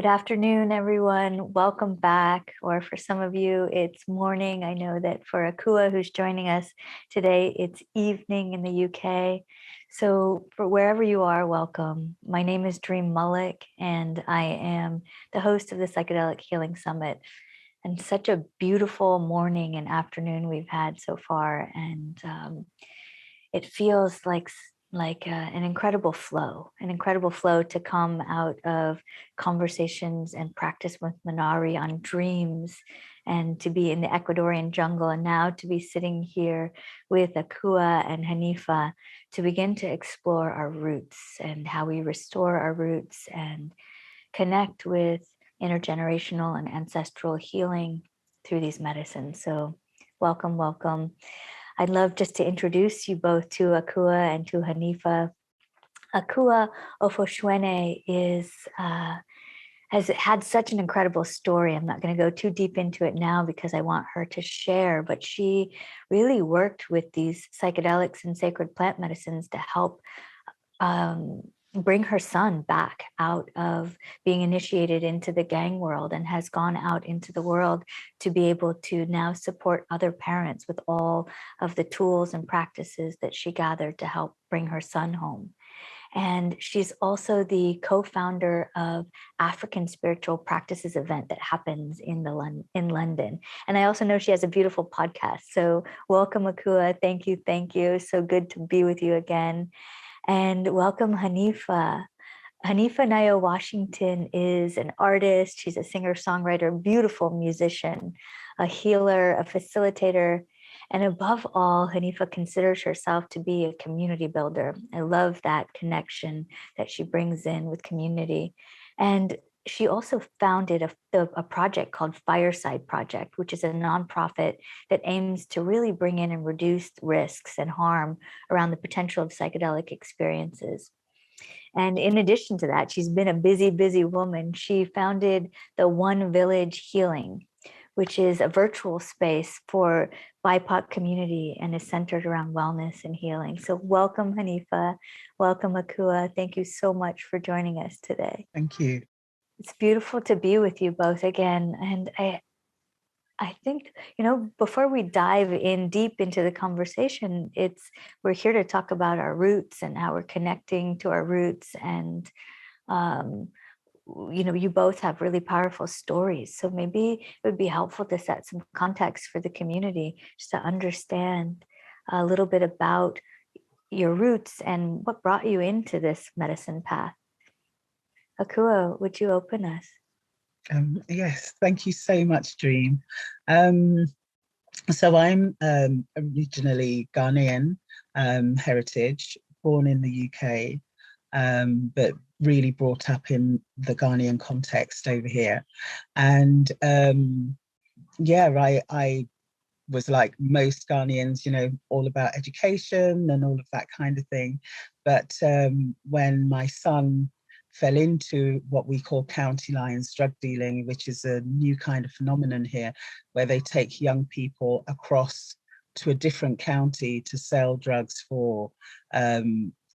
Good afternoon, everyone. Welcome back. Or for some of you, it's morning. I know that for Akua, who's joining us today, it's evening in the UK. So for wherever you are, welcome. My name is Dream Mullick, and I am the host of the Psychedelic Healing Summit. And such a beautiful morning and afternoon we've had so far. And it feels like an incredible flow to come out of conversations and practice with Minari on dreams, and to be in the Ecuadorian jungle, and now to be sitting here with Akua and Hanifa to begin to explore our roots and how we restore our roots and connect with intergenerational and ancestral healing through these medicines. So welcome, welcome. I'd love just to introduce you both to Akua and to Hanifa. Akua Ofosuhene has had such an incredible story. I'm not going to go too deep into it now because I want her to share, but she really worked with these psychedelics and sacred plant medicines to help bring her son back out of being initiated into the gang world, and has gone out into the world to be able to now support other parents with all of the tools and practices that she gathered to help bring her son home. And she's also the co-founder of African Spiritual Practices event that happens in London. And I also know she has a beautiful podcast. So welcome, Akua. Thank you. Thank you. So good to be with you again. And welcome, Hanifa. Hanifa Nayo Washington is an artist. She's a singer-songwriter, beautiful musician, a healer, a facilitator. And above all, Hanifa considers herself to be a community builder. I love that connection that she brings in with community. And she also founded a project called Fireside Project, which is a nonprofit that aims to really bring in and reduce risks and harm around the potential of psychedelic experiences. And in addition to that, she's been a busy, busy woman. She founded the One Village Healing, which is a virtual space for BIPOC community and is centered around wellness and healing. So welcome, Hanifa. Welcome, Akua. Thank you so much for joining us today. Thank you. It's beautiful to be with you both again. And I think, before we dive in deep into the conversation, we're here to talk about our roots and how we're connecting to our roots. And, you both have really powerful stories. So maybe it would be helpful to set some context for the community, just to understand a little bit about your roots and what brought you into this medicine path. Akua, would you open us? Yes, thank you so much, Dream. So I'm originally Ghanaian heritage, born in the UK, but really brought up in the Ghanaian context over here. And I was like most Ghanaians, all about education and all of that kind of thing. But when my son fell into what we call county lines drug dealing, which is a new kind of phenomenon here, where they take young people across to a different county to sell drugs for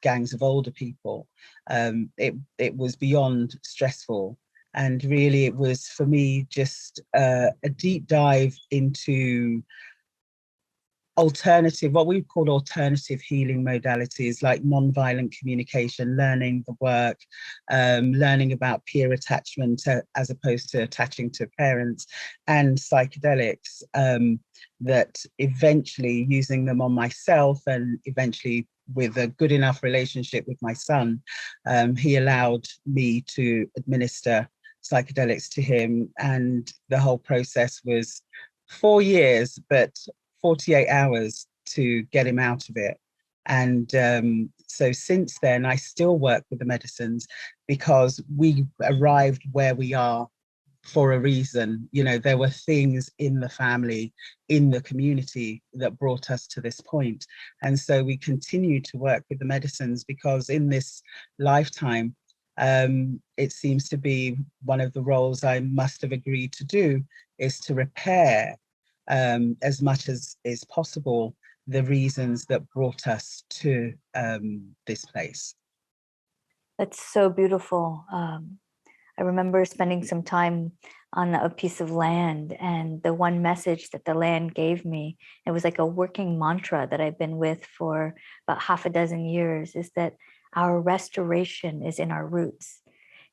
gangs of older people. It was beyond stressful. And really it was, for me, just a deep dive into what we call alternative healing modalities, like non-violent communication, learning the work, learning about peer attachment as opposed to attaching to parents, and psychedelics, that eventually, using them on myself and eventually with a good enough relationship with my son, he allowed me to administer psychedelics to him. And the whole process was 4 years, but 48 hours to get him out of it. And so since then, I still work with the medicines because we arrived where we are for a reason. There were things in the family, in the community that brought us to this point. And so we continue to work with the medicines because in this lifetime, it seems to be one of the roles I must have agreed to do, is to repair as much as is possible the reasons that brought us to this place. That's so beautiful. I remember spending some time on a piece of land, and the one message that the land gave me, it was like a working mantra that I've been with for about half a dozen years, is that our restoration is in our roots.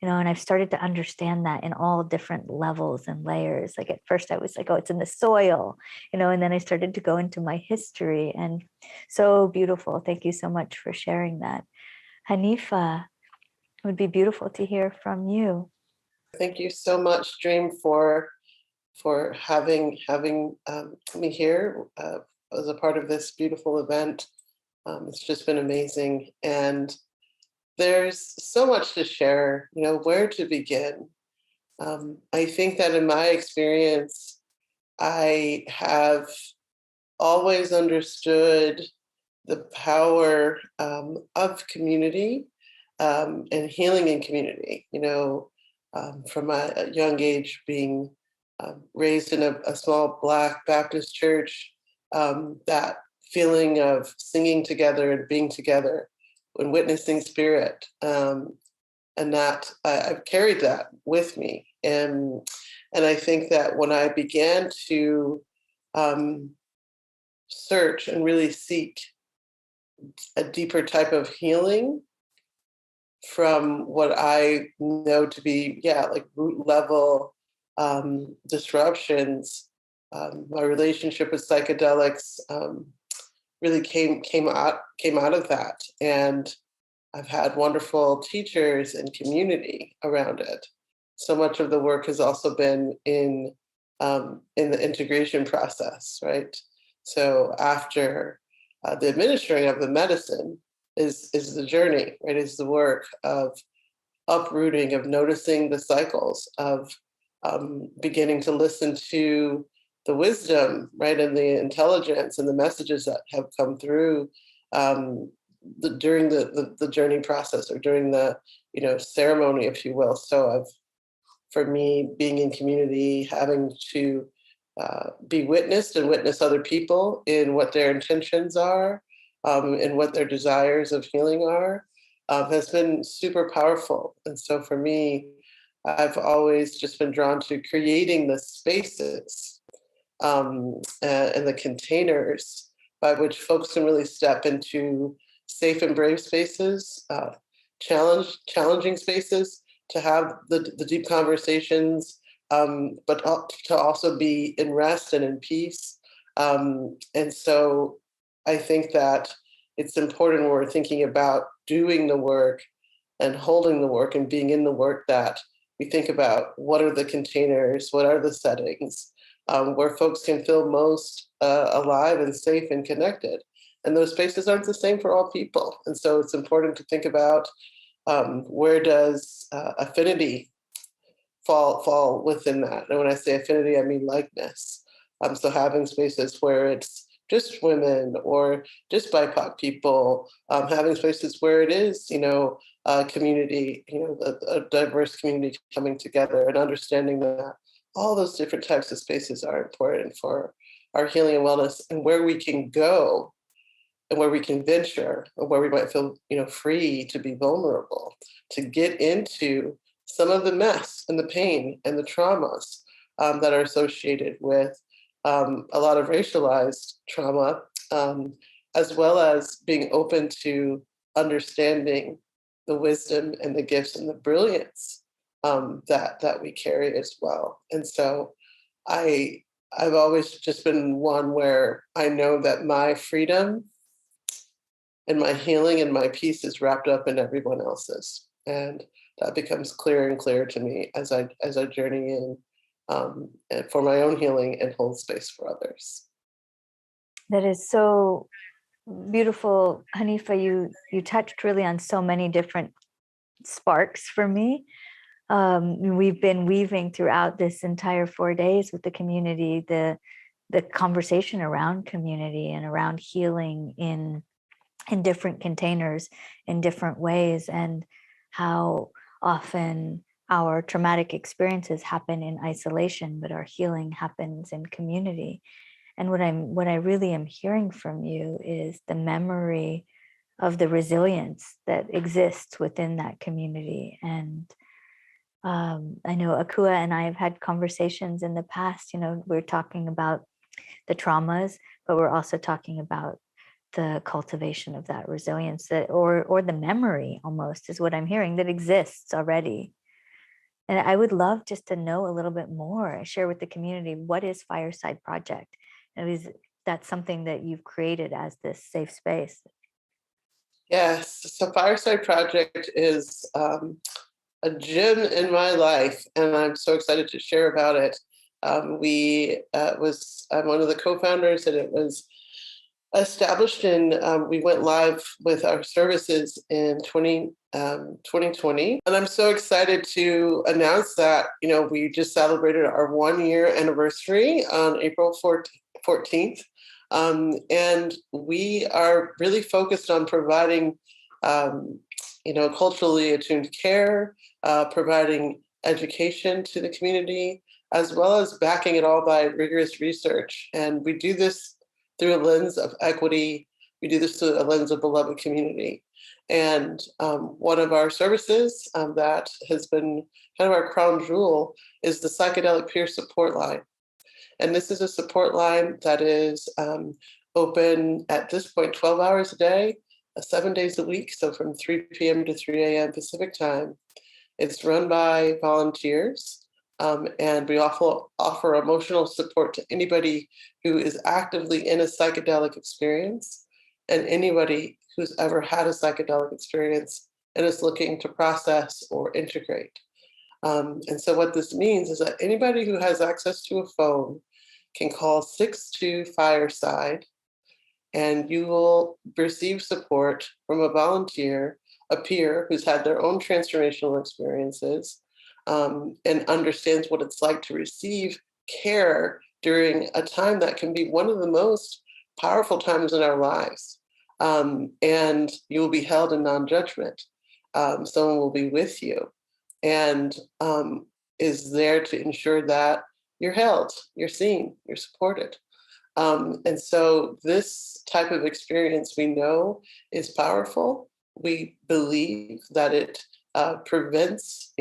And I've started to understand that in all different levels and layers. Like at first I was like, oh, it's in the soil, and then I started to go into my history, and so beautiful. Thank you so much for sharing that. Hanifa, it would be beautiful to hear from you. Thank you so much, Dream, for having me here as a part of this beautiful event. It's just been amazing, and there's so much to share. Where to begin? I think that in my experience, I have always understood the power of community and healing in community. From a young age, being raised in a small Black Baptist church, that feeling of singing together and being together and witnessing spirit, and that I've carried that with me. And I think that when I began to search and really seek a deeper type of healing from what I know to be, like root level disruptions, my relationship with psychedelics really came out of that, and I've had wonderful teachers and community around it. So much of the work has also been in the integration process, right? So after the administering of the medicine is the journey, right? Is the work of uprooting, of noticing the cycles, of beginning to listen to the wisdom, right, and the intelligence and the messages that have come through during the journey process, or during the ceremony, if you will. So for me, being in community, having to be witnessed and witness other people in what their intentions are, and what their desires of healing are, has been super powerful. And so for me, I've always just been drawn to creating the spaces and the containers by which folks can really step into safe and brave spaces, challenging spaces, to have the deep conversations, but to also be in rest and in peace. And so I think that it's important when we're thinking about doing the work and holding the work and being in the work, that we think about what are the containers, what are the settings where folks can feel most alive and safe and connected. And those spaces aren't the same for all people. And so it's important to think about where does affinity fall within that. And when I say affinity, I mean likeness. So having spaces where it's just women or just BIPOC people, having spaces where it is, community, a diverse community coming together, and understanding that all those different types of spaces are important for our healing and wellness, and where we can go and where we can venture, or where we might feel, free to be vulnerable, to get into some of the mess and the pain and the traumas that are associated with a lot of racialized trauma, as well as being open to understanding the wisdom and the gifts and the brilliance that we carry as well. And so I've always just been one where I know that my freedom and my healing and my peace is wrapped up in everyone else's. And that becomes clearer and clearer to me as I journey in and for my own healing and hold space for others. That is so beautiful, Hanifa. You touched really on so many different sparks for me. We've been weaving throughout this entire 4 days with the community, the conversation around community and around healing in different containers, in different ways, and how often our traumatic experiences happen in isolation, but our healing happens in community. And what I really am hearing from you is the memory of the resilience that exists within that community, and I know Akua and I have had conversations in the past. We're talking about the traumas, but we're also talking about the cultivation of that resilience, or the memory, almost, is what I'm hearing, that exists already. And I would love just to know a little bit more, share with the community, what is Fireside Project? And is that something that you've created as this safe space? Yes, so Fireside Project is a gem in my life, and I'm so excited to share about it. I'm one of the co-founders, and it was established we went live with our services in 2020. And I'm so excited to announce that, we just celebrated our 1-year anniversary on April 14th. And we are really focused on providing, culturally attuned care, providing education to the community, as well as backing it all by rigorous research. And we do this through a lens of equity. We do this through a lens of beloved community. And one of our services that has been kind of our crown jewel is the Psychedelic Peer Support Line. And this is a support line that is open at this point 12 hours a day, 7 days a week, so from 3 p.m. to 3 a.m. Pacific time. It's run by volunteers. And we offer emotional support to anybody who is actively in a psychedelic experience, and anybody who's ever had a psychedelic experience and is looking to process or integrate. And so what this means is that anybody who has access to a phone can call 62-FIRESIDE, and you will receive support from a volunteer, a peer who's had their own transformational experiences, and understands what it's like to receive care during a time that can be one of the most powerful times in our lives. And you will be held in non-judgment. Someone will be with you and is there to ensure that you're held, you're seen, you're supported. And so this type of experience we know is powerful. We believe that it prevents,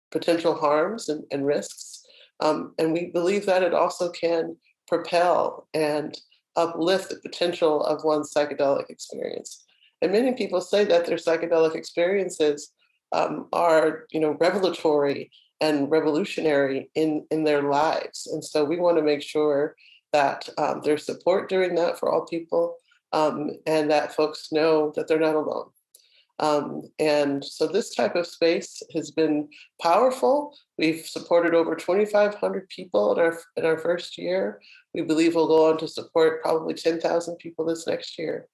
potential harms and risks. And we believe that it also can propel and uplift the potential of one's psychedelic experience. And many people say that their psychedelic experiences are, revelatory and revolutionary in their lives. And so we want to make sure that there's support during that for all people, and that folks know that they're not alone. And so this type of space has been powerful. We've supported over 2,500 people in our first year. We believe we'll go on to support probably 10,000 people this next year.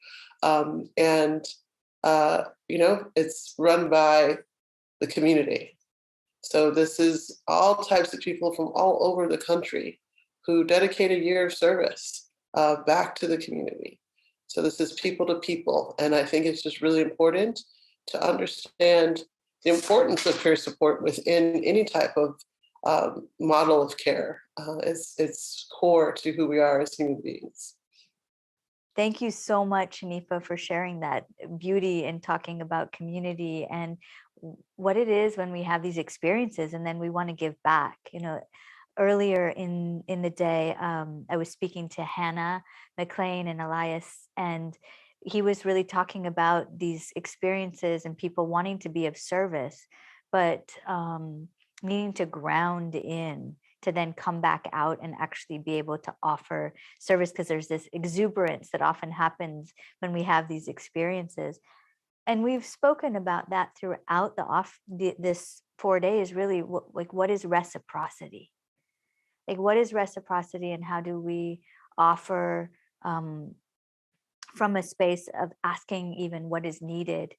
It's run by the community. So this is all types of people from all over the country who dedicate a year of service back to the community. So this is people to people. And I think it's just really important to understand the importance of peer support within any type of model of care. It's core to who we are as human beings. Thank you so much, Hanifa, for sharing that beauty and talking about community and what it is when we have these experiences and then we want to give back. Earlier in the day, I was speaking to Hannah McLean and Elias, and he was really talking about these experiences and people wanting to be of service, but needing to ground in to then come back out and actually be able to offer service, because there's this exuberance that often happens when we have these experiences. And we've spoken about that throughout this 4 days, really, what is reciprocity? Like, what is reciprocity, and how do we offer from a space of asking even what is needed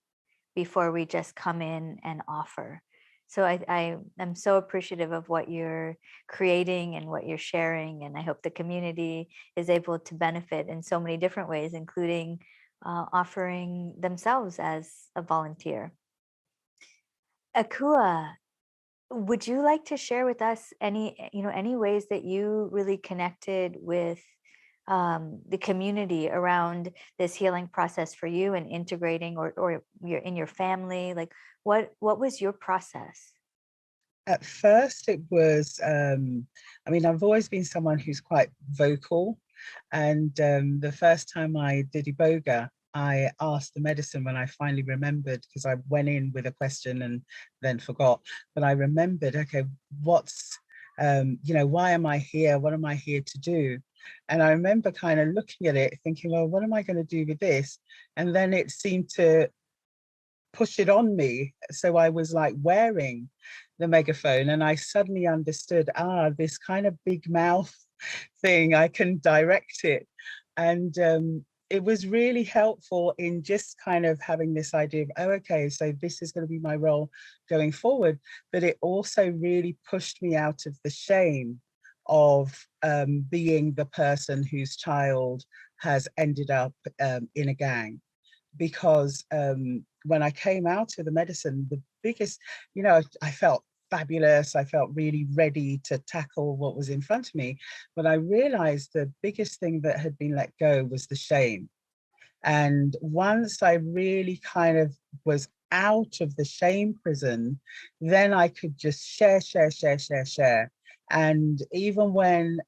before we just come in and offer? So I am so appreciative of what you're creating and what you're sharing, and I hope the community is able to benefit in so many different ways, including offering themselves as a volunteer. Akua, would you like to share with us any ways that you really connected with the community around this healing process for you and integrating, or in your family? Like, what was your process? At first it was, I mean, I've always been someone who's quite vocal. And the first time I did Iboga, I asked the medicine when I finally remembered, because I went in with a question and then forgot. But I remembered, okay, what's, why am I here? What am I here to do? And I remember kind of looking at it, thinking, well, what am I going to do with this? And then it seemed to push it on me. So I was like wearing the megaphone, and I suddenly understood, this kind of big mouth thing, I can direct it. And it was really helpful in just kind of having this idea of, oh, okay, so this is going to be my role going forward. But it also really pushed me out of the shame of being the person whose child has ended up in a gang. Because when I came out of the medicine, the biggest, I felt fabulous. I felt really ready to tackle what was in front of me. But I realized the biggest thing that had been let go was the shame. And once I really kind of was out of the shame prison, then I could just share. And even when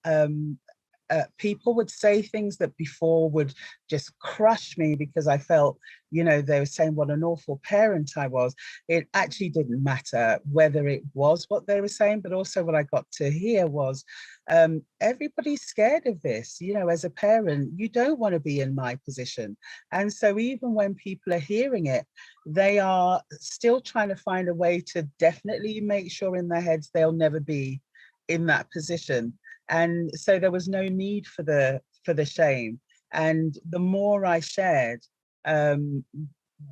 people would say things that before would just crush me because I felt, they were saying what an awful parent I was. It actually didn't matter whether it was what they were saying, but also what I got to hear was, everybody's scared of this. As a parent, you don't want to be in my position. And so even when people are hearing it, they are still trying to find a way to definitely make sure in their heads they'll never be in that position. And so there was no need for the shame. And the more I shared,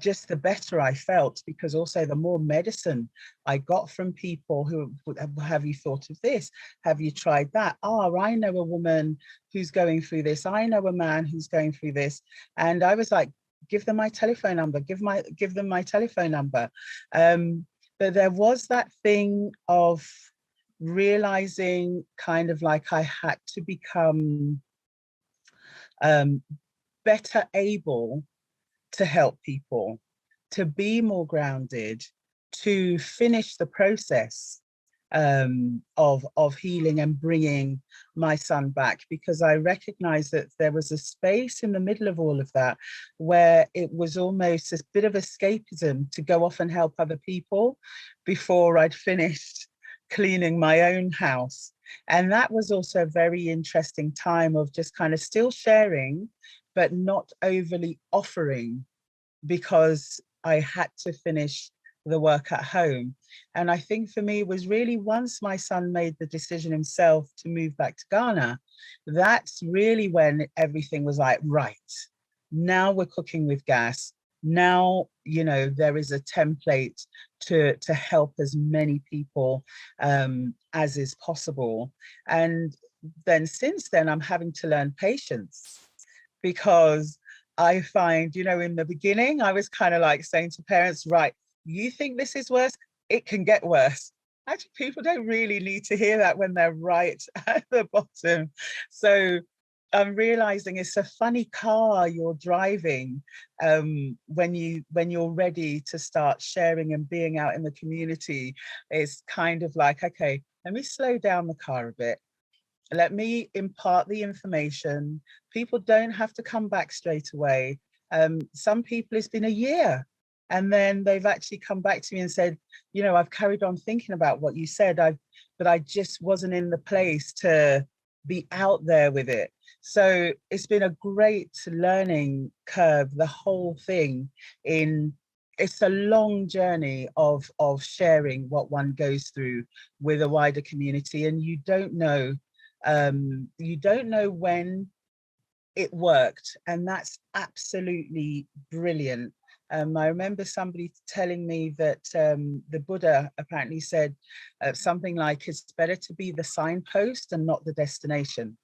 just the better I felt, because also the more medicine I got from people who, have you thought of this? Have you tried that? Oh, I know a woman who's going through this. I know a man who's going through this. And I was like, give them my telephone number, give them my telephone number. But there was that thing of realizing kind of like I had to become better able to help people, to be more grounded, to finish the process of healing and bringing my son back, because I recognized that there was a space in the middle of all of that where it was almost a bit of escapism to go off and help other people before I'd finished cleaning my own house. And that was also a very interesting time of just kind of still sharing, but not overly offering, because I had to finish the work at home. And I think for me, it was really once my son made the decision himself to move back to Ghana, that's really when everything was like, right, now we're cooking with gas. Now, there is a template to help as many people as is possible. And then since then, I'm having to learn patience, because I find, in the beginning, I was kind of like saying to parents, right, you think this is worse? It can get worse. Actually, people don't really need to hear that when they're right at the bottom. So I'm realizing it's a funny car you're driving when you're ready to start sharing and being out in the community. It's kind of like, okay, let me slow down the car a bit. Let me impart the information. People don't have to come back straight away. Some people, it's been a year, and then they've actually come back to me and said, I've carried on thinking about what you said, but I just wasn't in the place to be out there with it. So it's been a great learning curve, the whole thing. It's a long journey of sharing what one goes through with a wider community, and you don't know when it worked, and that's absolutely brilliant. I remember somebody telling me that the Buddha apparently said something like, it's better to be the signpost and not the destination.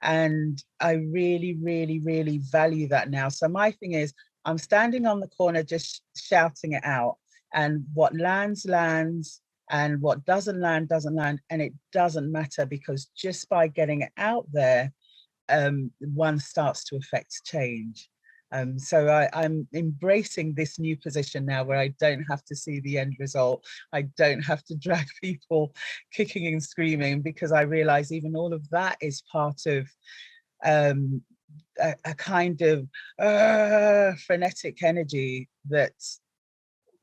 And I really, really, really value that now. So my thing is, I'm standing on the corner just shouting it out, and what lands, lands, and what doesn't land, and it doesn't matter, because just by getting it out there, one starts to affect change. So I'm embracing this new position now where I don't have to see the end result. I don't have to drag people kicking and screaming, because I realize even all of that is part of a kind of frenetic energy that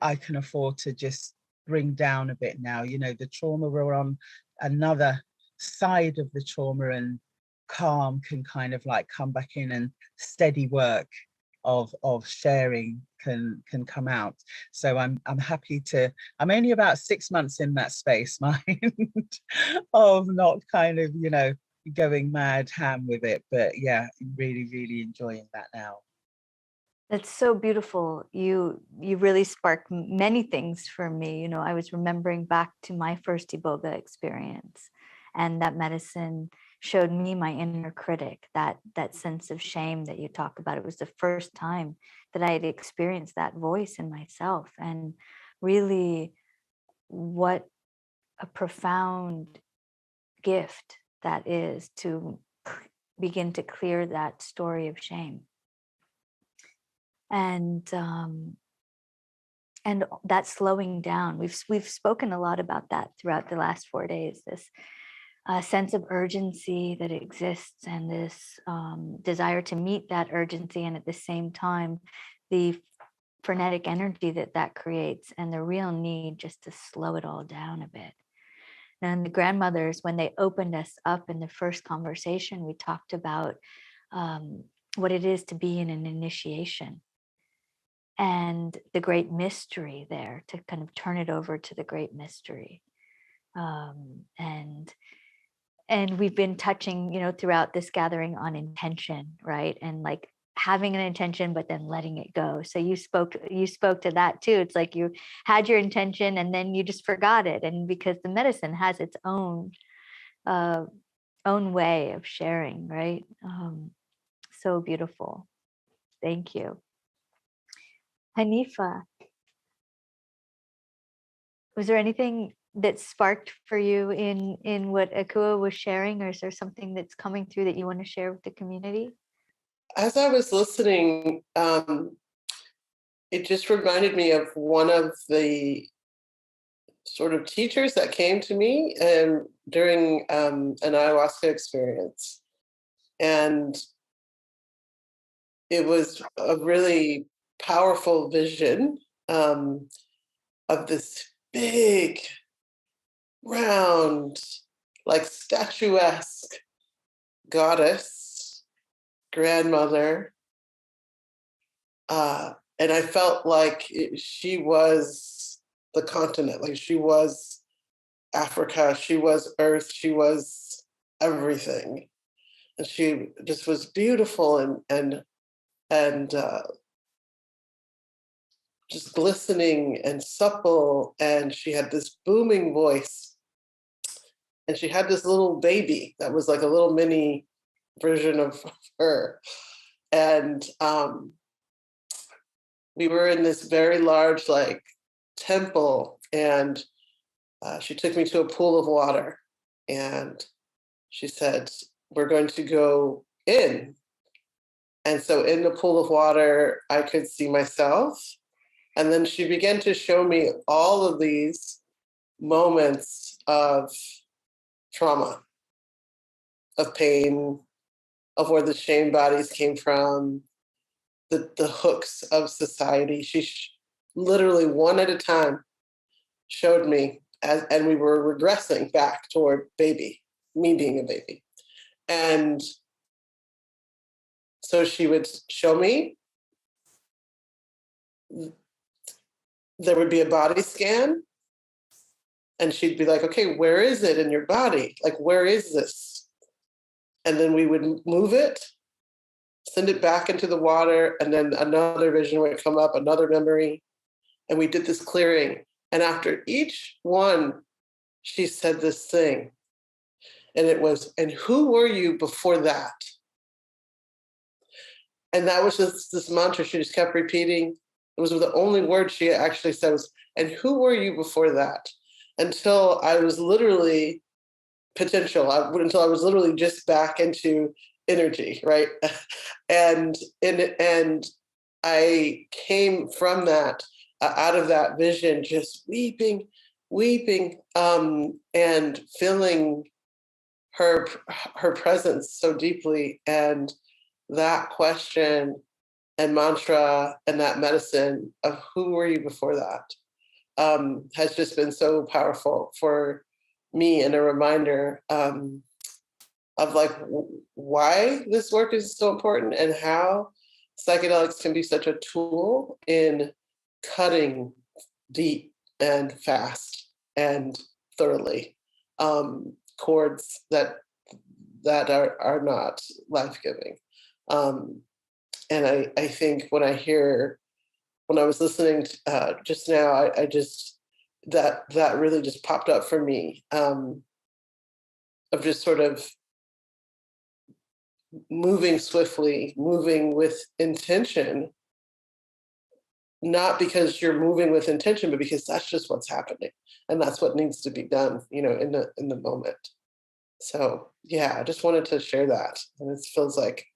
I can afford to just bring down a bit now. You know, the trauma, we're on another side of the trauma, and calm can kind of like come back in, and steady work of sharing can come out. So I'm happy to, I'm only about 6 months in that space, mind, of not kind of, you know, going mad ham with it. But yeah, really, really enjoying that now. That's so beautiful. You really sparked many things for me. You know, I was remembering back to my first Iboga experience, and that medicine showed me my inner critic, that sense of shame that you talk about. It was the first time that I had experienced that voice in myself, and really what a profound gift that is to begin to clear that story of shame. And that slowing down, we've spoken a lot about that throughout the last 4 days, this sense of urgency that exists, and this desire to meet that urgency, and at the same time the frenetic energy that creates, and the real need just to slow it all down a bit. And the grandmothers, when they opened us up in the first conversation, we talked about what it is to be in an initiation, and the great mystery there, to kind of turn it over to the great mystery. And we've been touching, you know, throughout this gathering on intention, right? And like having an intention, but then letting it go. So you spoke to that too. It's like you had your intention and then you just forgot it. And because the medicine has its own way of sharing, right? So beautiful. Thank you. Hanifa, was there anything that sparked for you in what Akua was sharing, or is there something that's coming through that you want to share with the community? As I was listening, it just reminded me of one of the sort of teachers that came to me during an ayahuasca experience. And it was a really powerful vision of this big, round, like statuesque goddess, grandmother. And I felt like she was the continent, like she was Africa, she was Earth, she was everything. And she just was beautiful and just glistening and supple. And she had this booming voice. And she had this little baby that was like a little mini version of her. And we were in this very large, like, temple, and she took me to a pool of water, and she said, "We're going to go in." And so in the pool of water, I could see myself. And then she began to show me all of these moments of trauma, of pain, of where the shame bodies came from, the hooks of society. She literally, one at a time, showed me, and we were regressing back toward baby, me being a baby. And so she would show me, there would be a body scan, and she'd be like, "Okay, where is it in your body? Like, where is this?" And then we would move it, send it back into the water, and then another vision would come up, another memory. And we did this clearing. And after each one, she said this thing. And it was, "And who were you before that?" And that was just this mantra she just kept repeating. It was the only word she actually said was, "And who were you before that?" Until I was literally until I was literally just back into energy, right? and I came from that, out of that vision, just weeping, and feeling her presence so deeply. And that question and mantra and that medicine of who were you before that, has just been so powerful for me, and a reminder of like why this work is so important, and how psychedelics can be such a tool in cutting deep and fast and thoroughly, chords that are not life-giving. And I think when I was listening to, just now, I just, that really just popped up for me, of just sort of moving swiftly, moving with intention, not because you're moving with intention, but because that's just what's happening, and that's what needs to be done, in the moment. So yeah, I just wanted to share that, and it feels like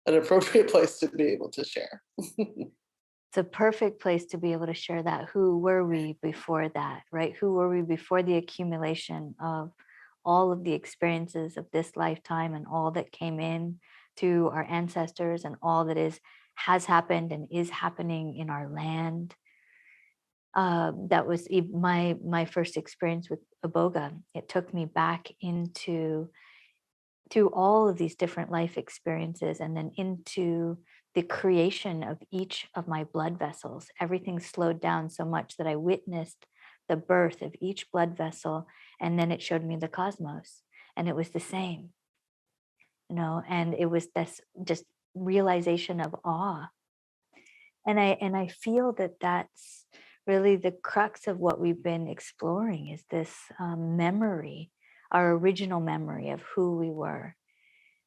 an appropriate place to be able to share. It's a perfect place to be able to share that. Who were we before that, right? Who were we before the accumulation of all of the experiences of this lifetime and all that came in to our ancestors and all that has happened and is happening in our land. That was my first experience with Iboga. It took me back into all of these different life experiences, and then into the creation of each of my blood vessels. Everything slowed down so much that I witnessed the birth of each blood vessel, and then it showed me the cosmos, and it was the same, and it was this just realization of awe. And I feel that that's really the crux of what we've been exploring, is this memory, our original memory of who we were,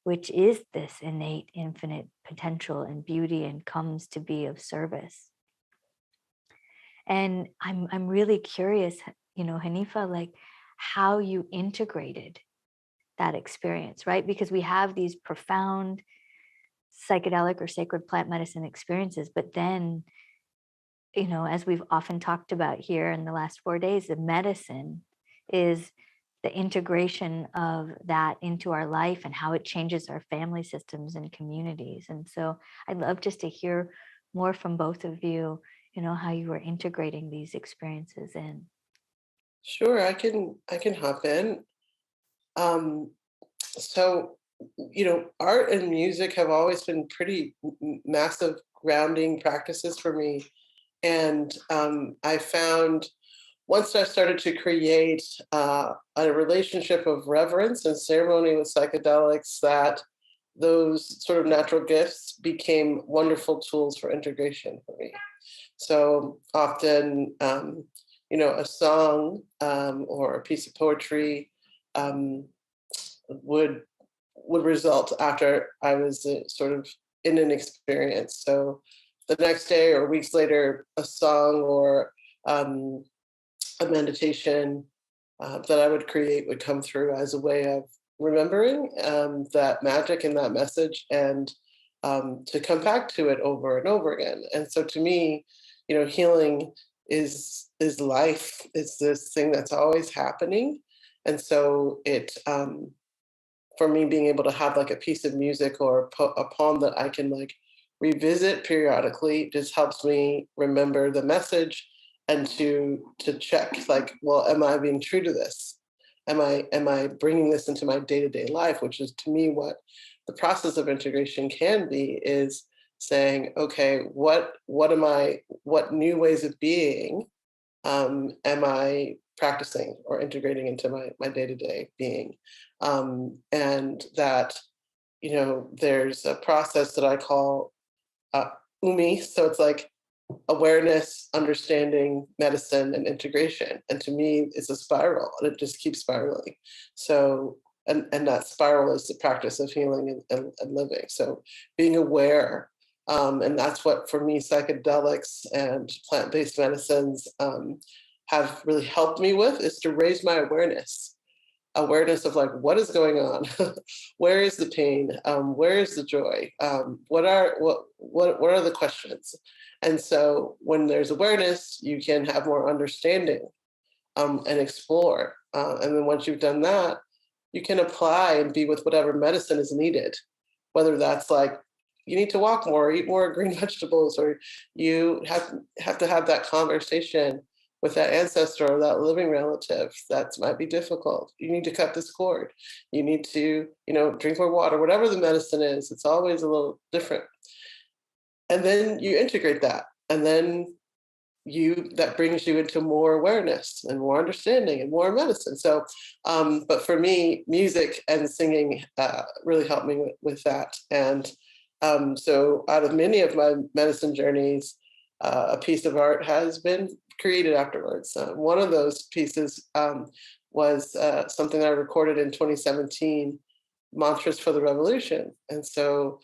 which is this innate infinite potential and beauty, and comes to be of service. And I'm really curious, Hanifa, like how you integrated that experience, right? Because we have these profound psychedelic or sacred plant medicine experiences, but then, as we've often talked about here in the last 4 days, the medicine is the integration of that into our life and how it changes our family systems and communities. And so I'd love just to hear more from both of you, how you were integrating these experiences in. Sure, I can hop in. So, art and music have always been pretty massive grounding practices for me. And I found, once I started to create a relationship of reverence and ceremony with psychedelics, that those sort of natural gifts became wonderful tools for integration for me. So often, a song, or a piece of poetry, would result after I was sort of in an experience. So the next day or weeks later, a song or a meditation that I would create would come through as a way of remembering that magic and that message, and to come back to it over and over again. And so to me, healing is life. It's this thing that's always happening. And so it, for me, being able to have like a piece of music or a poem that I can like revisit periodically just helps me remember the message, and to check like, well, am I being true to this? Am I bringing this into my day-to-day life? Which is, to me, what the process of integration can be, is saying, okay, what new ways of being am I practicing or integrating into my day-to-day being? And that, there's a process that I call UMI. So it's like awareness, understanding, medicine, and integration. And to me, it's a spiral, and it just keeps spiraling. So, and that spiral is the practice of healing and living. So being aware, and that's what, for me, psychedelics and plant-based medicines have really helped me with, is to raise my awareness. awareness of like, what is going on? Where is the pain? Where is the joy? What are the questions? And so when there's awareness, you can have more understanding and explore. And then once you've done that, you can apply and be with whatever medicine is needed, whether that's like, you need to walk more, eat more green vegetables, or you have to have that conversation with that ancestor or that living relative that might be difficult. You need to cut this cord. You need to, drink more water, whatever the medicine is, it's always a little different. And then you integrate that. And then that brings you into more awareness and more understanding and more medicine. So, but for me, music and singing really helped me with that. And so out of many of my medicine journeys, a piece of art has been created afterwards. One of those pieces was something I recorded in 2017, Mantras for the Revolution. And so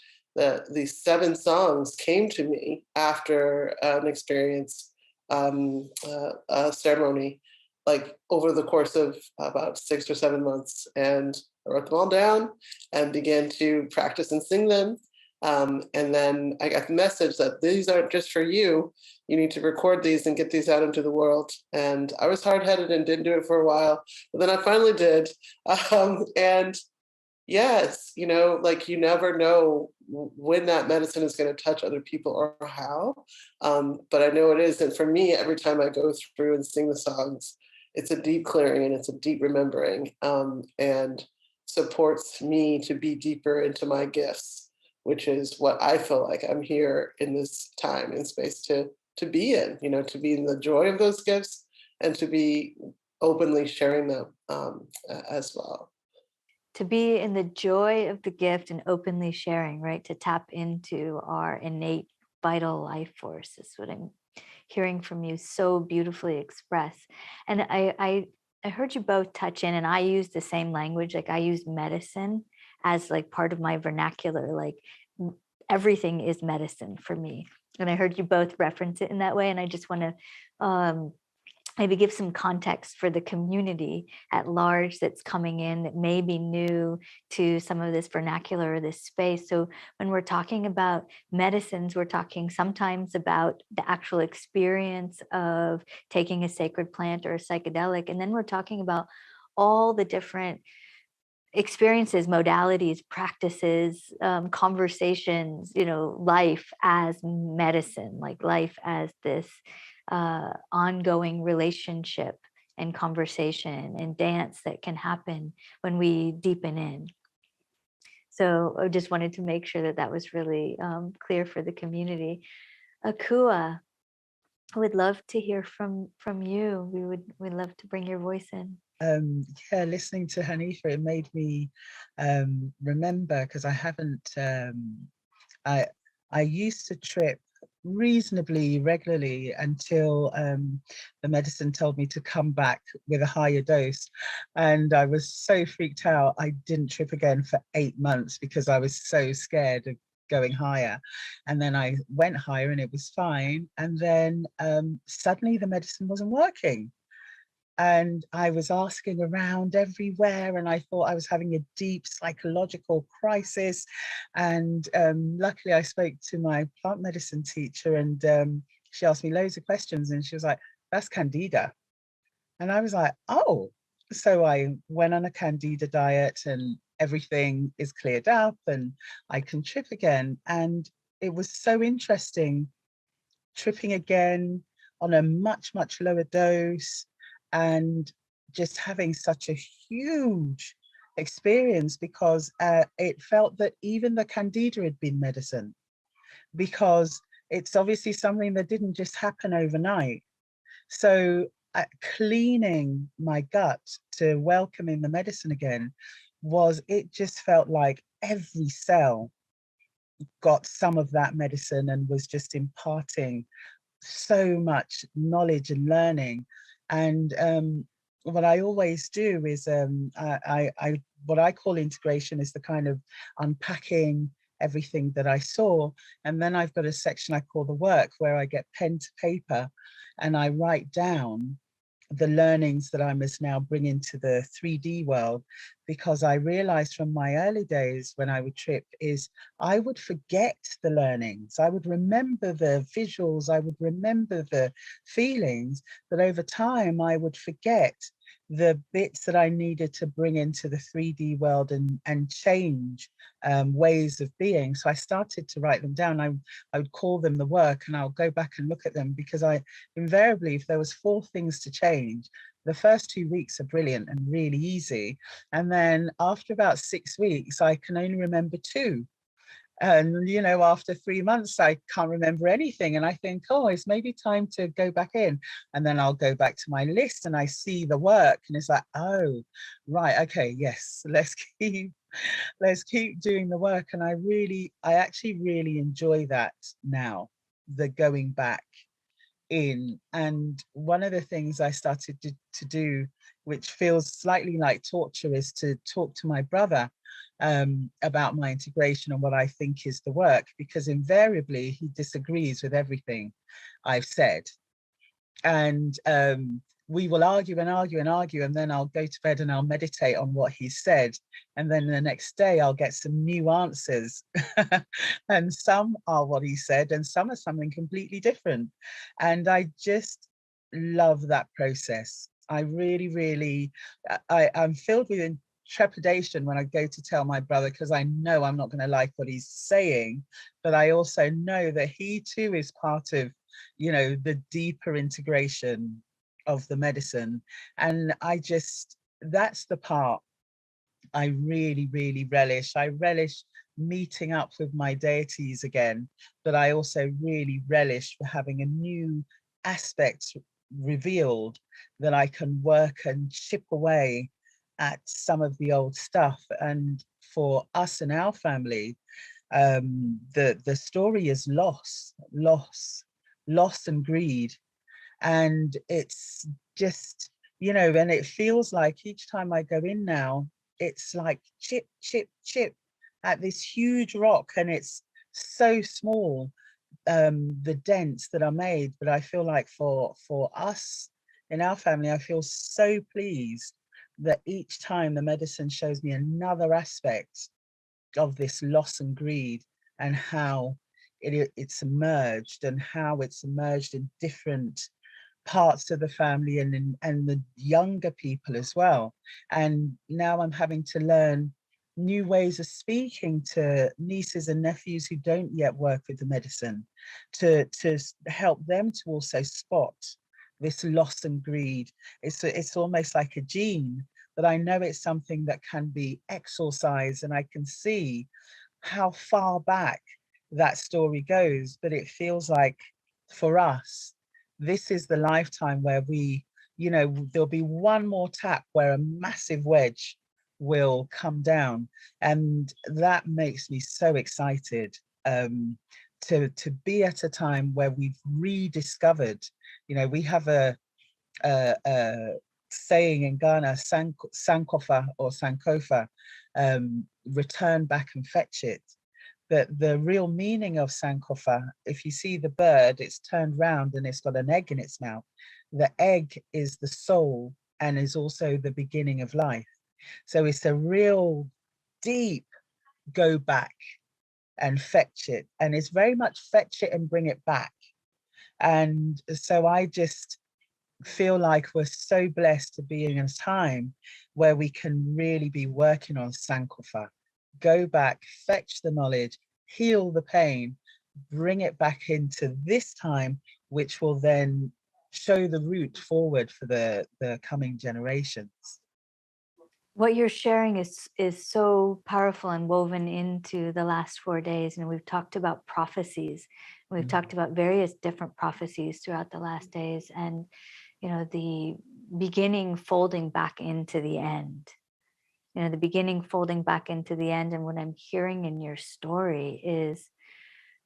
these 7 songs came to me after an experience, a ceremony, like over the course of about 6 or 7 months. And I wrote them all down and began to practice and sing them. And then I got the message that these aren't just for you. You need to record these and get these out into the world. And I was hard-headed and didn't do it for a while, but then I finally did. And yes, like you never know when that medicine is going to touch other people or how. But I know it is. And for me, every time I go through and sing the songs, it's a deep clearing and it's a deep remembering, and supports me to be deeper into my gifts, which is what I feel like I'm here in this time and space to be in, to be in the joy of those gifts and to be openly sharing them as well. To be in the joy of the gift and openly sharing, right? To tap into our innate vital life force is what I'm hearing from you so beautifully expressed. And I heard you both touch in, and I use the same language. Like I use medicine as like part of my vernacular. Like everything is medicine for me. And I heard you both reference it in that way. And I just want to maybe give some context for the community at large that's coming in that may be new to some of this vernacular or this space. So when we're talking about medicines, we're talking sometimes about the actual experience of taking a sacred plant or a psychedelic. And then we're talking about all the different experiences, modalities, practices, conversations, life as medicine, like life as this ongoing relationship and conversation and dance that can happen when we deepen in. So I just wanted to make sure that was really clear for the community. Akua, I would love to hear from you. We'd love to bring your voice in. Yeah, listening to Hanifa, it made me remember, because I haven't, I used to trip reasonably regularly until the medicine told me to come back with a higher dose. And I was so freaked out, I didn't trip again for 8 months because I was so scared of going higher. And then I went higher and it was fine. And then suddenly the medicine wasn't working. And I was asking around everywhere, and I thought I was having a deep psychological crisis. And luckily I spoke to my plant medicine teacher, and she asked me loads of questions, and she was like, that's Candida. And I was like, oh. So I went on a Candida diet and everything is cleared up and I can trip again. And it was so interesting tripping again on a much, much lower dose, and just having such a huge experience, because it felt that even the Candida had been medicine, because it's obviously something that didn't just happen overnight. So cleaning my gut to welcoming the medicine again it just felt like every cell got some of that medicine and was just imparting so much knowledge and learning. And what I always do is what I call integration is the kind of unpacking everything that I saw. And then I've got a section I call the work, where I get pen to paper and I write down the learnings that I must now bring into the 3D world, because I realized from my early days when I would trip is I would forget the learnings. I would remember the visuals, I would remember the feelings, but over time I would forget the bits that I needed to bring into the 3D world and change ways of being. So I started to write them down. I would call them the work, and I'll go back and look at them, because I invariably, if there was 4 things to change, the first 2 weeks are brilliant and really easy. And then after about 6 weeks, I can only remember 2. And, you know, after 3 months, I can't remember anything. And I think, oh, it's maybe time to go back in. And then I'll go back to my list and I see the work and it's like, oh, right, okay, yes, let's keep doing the work. And I actually really enjoy that now, the going back in. And one of the things I started to do, which feels slightly like torture, is to talk to my brother about my integration and what I think is the work, because invariably he disagrees with everything I've said. And we will argue and argue and argue, and then I'll go to bed and I'll meditate on what he said. And then the next day I'll get some new answers. And some are what he said, and some are something completely different. And I just love that process. I really, really, I'm filled with trepidation when I go to tell my brother, because I know I'm not going to like what he's saying, but I also know that he too is part of, you know, the deeper integration of the medicine. And that's the part I really, really relish. I relish meeting up with my deities again, but I also really relish for having a new aspect revealed that I can work and chip away at some of the old stuff. And for us and our family, the story is loss and greed. And it's just, you know, and it feels like each time I go in now, it's like chip, chip, chip at this huge rock, and it's so small, the dents that are made. But I feel like for us in our family, I feel so pleased that each time the medicine shows me another aspect of this loss and greed, and how it's emerged, and how it's emerged in different parts of the family and the younger people as well. And now I'm having to learn new ways of speaking to nieces and nephews who don't yet work with the medicine, to help them to also spot this loss and greed. It's almost like a gene, but I know it's something that can be exorcised, and I can see how far back that story goes. But it feels like for us, this is the lifetime where we, you know, there'll be one more tap where a massive wedge will come down. And that makes me so excited, to be at a time where we've rediscovered, you know, we have a saying in Ghana, Sankofa or Sankofa, return back and fetch it. But the real meaning of Sankofa, if you see the bird, it's turned round and it's got an egg in its mouth. The egg is the soul and is also the beginning of life. So it's a real deep go back and fetch it. And it's very much fetch it and bring it back. And so I just feel like we're so blessed to be in a time where we can really be working on Sankofa. Go back, fetch the knowledge, heal the pain, bring it back into this time, which will then show the route forward for the coming generations. What you're sharing is so powerful and woven into the last 4 days. And we've talked about prophecies. We've talked about various different prophecies throughout the last days, and you know, the beginning folding back into the end. You know, the beginning folding back into the end. And what I'm hearing in your story is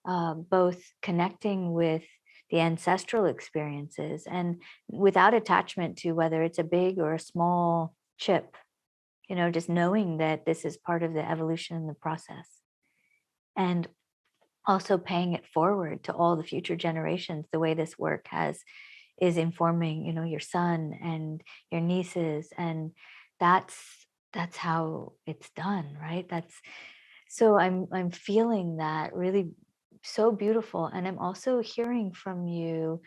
both connecting with the ancestral experiences, and without attachment to whether it's a big or a small chip, you know, just knowing that this is part of the evolution in the process, and also paying it forward to all the future generations, the way this work has is informing, your son and your nieces, and that's how it's done, right? So I'm feeling that really so beautiful. And I'm also hearing from you,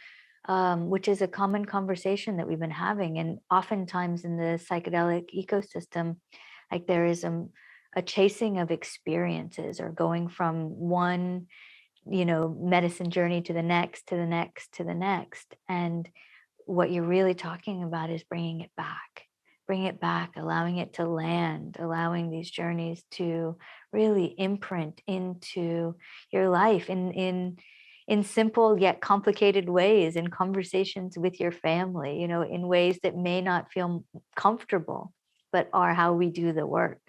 which is a common conversation that we've been having. And oftentimes in the psychedelic ecosystem, like there is a chasing of experiences, or going from one, medicine journey to the next, to the next, to the next. And what you're really talking about is bring it back, allowing it to land, allowing these journeys to really imprint into your life in simple yet complicated ways, in conversations with your family, in ways that may not feel comfortable, but are how we do the work.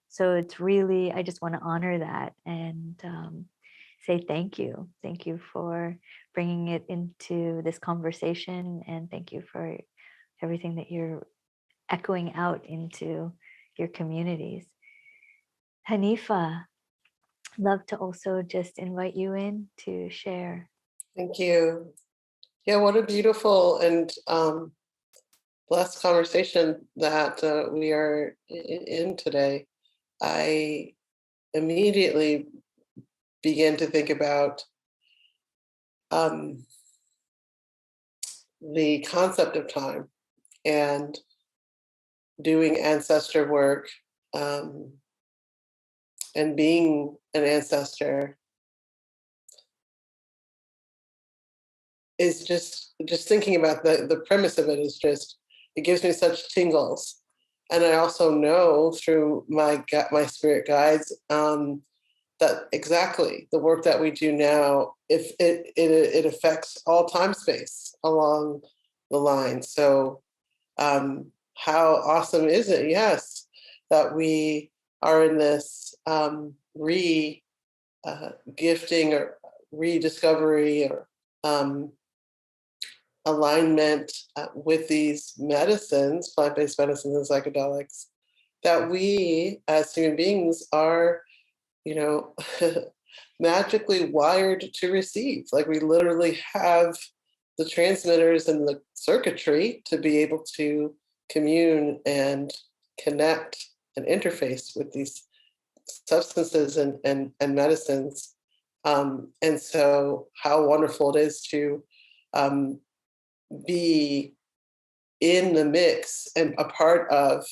So it's really, I just want to honor that and say thank you. Thank you for bringing it into this conversation, and thank you for everything that you're echoing out into your communities. Hanifa, love to also just invite you in to share. Thank you. Yeah, what a beautiful and blessed conversation that we are in today. I immediately began to think about the concept of time and doing ancestor work, and being an ancestor is just thinking about the premise of it is just, it gives me such tingles. And I also know through my spirit guides that exactly the work that we do now, if it affects all time space along the line. So how awesome is it? Yes, that we are in this gifting or rediscovery or alignment with these medicines, plant-based medicines and psychedelics, that we as human beings are, magically wired to receive. Like we literally have the transmitters and the circuitry to be able to commune and connect and interface with these substances and medicines. And so how wonderful it is to be in the mix and a part of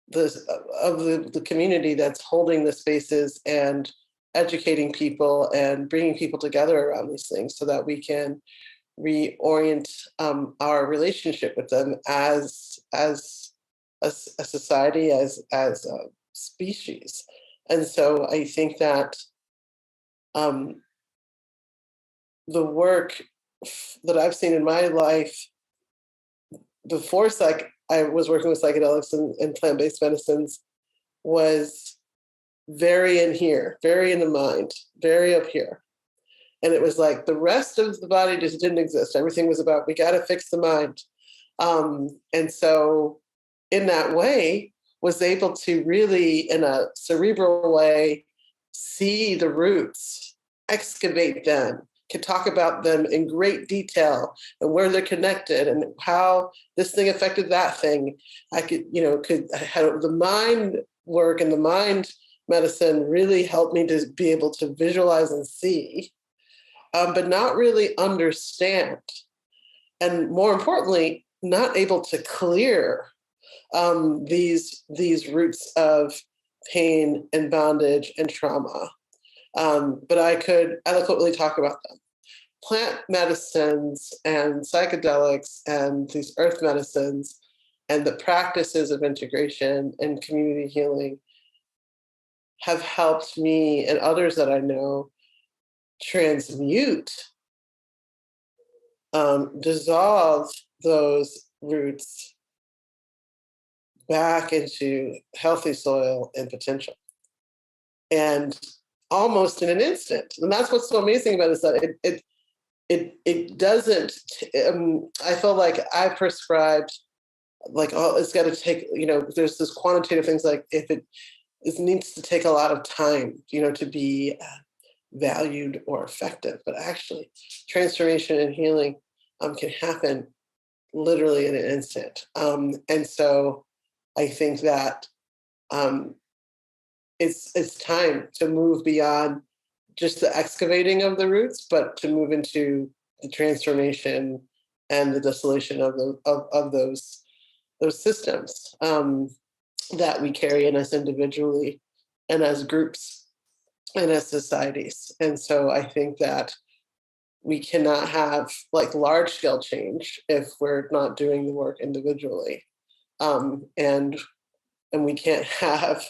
the community that's holding the spaces and educating people and bringing people together around these things, so that we can reorient our relationship with them as a society, as a species. And so I think that the work that I've seen in my life before I was working with psychedelics and plant-based medicines was very in here, very in the mind, very up here. And it was like the rest of the body just didn't exist. Everything was about, we got to fix the mind. And so in that way, was able to really, in a cerebral way, see the roots, excavate them, can talk about them in great detail and where they're connected and how this thing affected that thing. I could have the mind work and the mind medicine really helped me to be able to visualize and see, but not really understand. And more importantly, not able to clear these roots of pain and bondage and trauma. But I could eloquently talk about them. Plant medicines and psychedelics and these earth medicines and the practices of integration and community healing have helped me and others that I know transmute, dissolve those roots back into healthy soil and potential. And almost in an instant. And that's what's so amazing about it, is that it doesn't, I feel like I prescribed, like, oh, it's got to take, there's this quantitative things, like if it needs to take a lot of time, to be valued or effective. But actually, transformation and healing can happen literally in an instant. And so I think that it's time to move beyond just the excavating of the roots, but to move into the transformation and the dissolution of those systems that we carry in us individually and as groups and as societies. And so I think that we cannot have like large scale change if we're not doing the work individually. And we can't have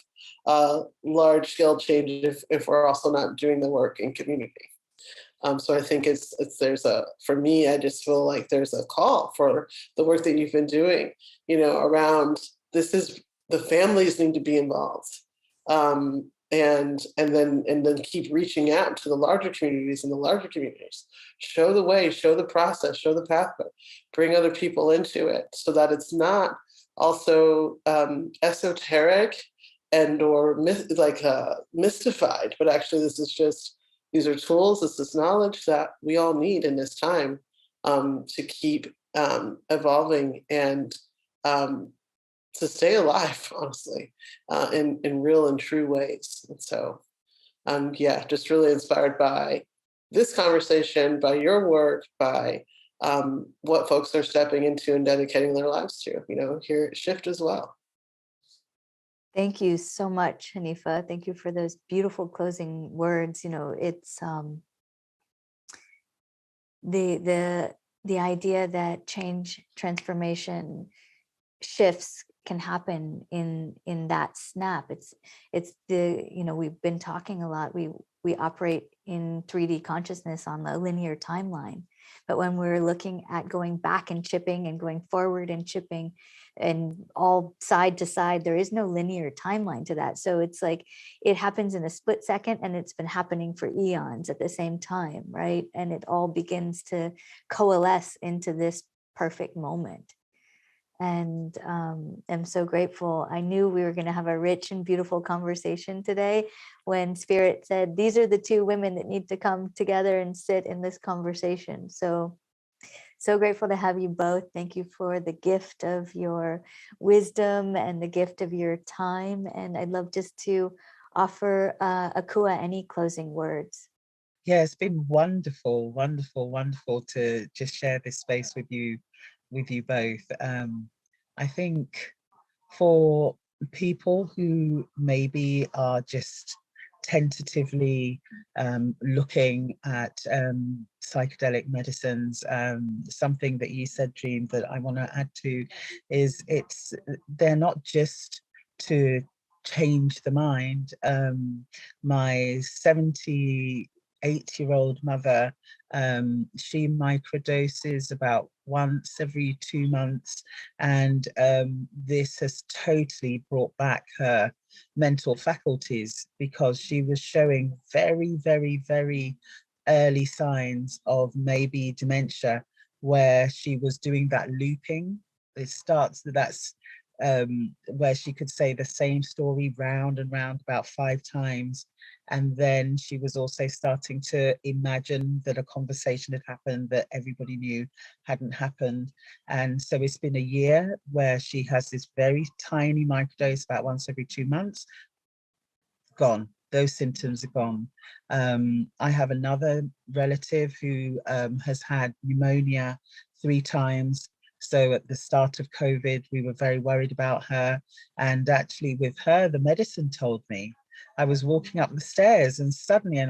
large scale change if we're also not doing the work in community. So I think for me, I just feel like there's a call for the work that you've been doing, around the families need to be involved. And then keep reaching out to the larger communities and the larger communities. Show the way, show the process, show the pathway, bring other people into it so that it's not also esoteric and or mystified, but actually these are tools, this is knowledge that we all need in this time to keep evolving and to stay alive, honestly, in real and true ways. And so, just really inspired by this conversation, by your work, by what folks are stepping into and dedicating their lives to, here at Shift as well. Thank you so much, Hanifa. Thank you for those beautiful closing words. It's the idea that change, transformation, shifts can happen in that snap. It's we've been talking a lot. We operate in 3D consciousness on the linear timeline, but when we're looking at going back and chipping and going forward and chipping and all side to side, there is no linear timeline to that. So it's like it happens in a split second, and it's been happening for eons at the same time, right? And it all begins to coalesce into this perfect moment. And I'm so grateful. I knew we were going to have a rich and beautiful conversation today when Spirit said, these are the two women that need to come together and sit in this conversation. So grateful to have you both. Thank you for the gift of your wisdom and the gift of your time. And I'd love just to offer Akua any closing words. Yeah, it's been wonderful, wonderful, wonderful to just share this space with you both. I think for people who maybe are just tentatively looking at psychedelic medicines, something that you said, Dream, that I want to add to is they're not just to change the mind. My 78-year-old mother, she microdoses about once every 2 months, and this has totally brought back her mental faculties, because she was showing very, very, very early signs of maybe dementia, where she was doing that looping. That's where she could say the same story round and round about 5 times. And then she was also starting to imagine that a conversation had happened that everybody knew hadn't happened. And so it's been a year where she has this very tiny microdose about once every 2 months. Gone. Those symptoms are gone. I have another relative who has had pneumonia 3 times. So at the start of COVID, we were very worried about her. And actually with her, the medicine told me, I was walking up the stairs and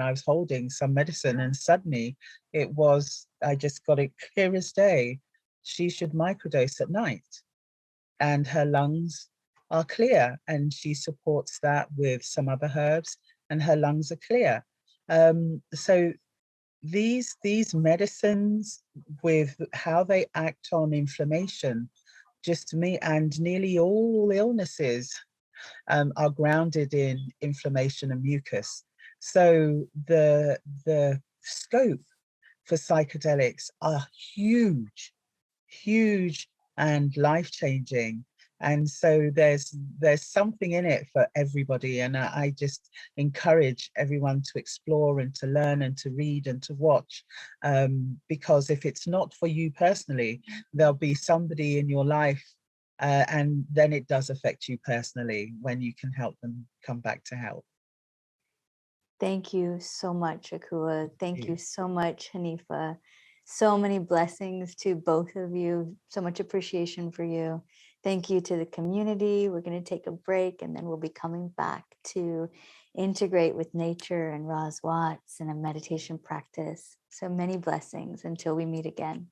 I was holding some medicine, and suddenly I just got it clear as day. She should microdose at night, and her lungs are clear, and she supports that with some other herbs, and her lungs are clear. So these medicines, with how they act on inflammation, just to me, and nearly all illnesses are grounded in inflammation and mucus. So the scope for psychedelics are huge, huge and life-changing. And so there's something in it for everybody. And I just encourage everyone to explore and to learn and to read and to watch, because if it's not for you personally, there'll be somebody in your life, and then it does affect you personally when you can help them come back to health. Thank you so much, Akua. Thank you so much, Hanifa. So many blessings to both of you. So much appreciation for you. Thank you to the community. We're going to take a break and then we'll be coming back to integrate with nature and Roz Watts and a meditation practice. So many blessings until we meet again.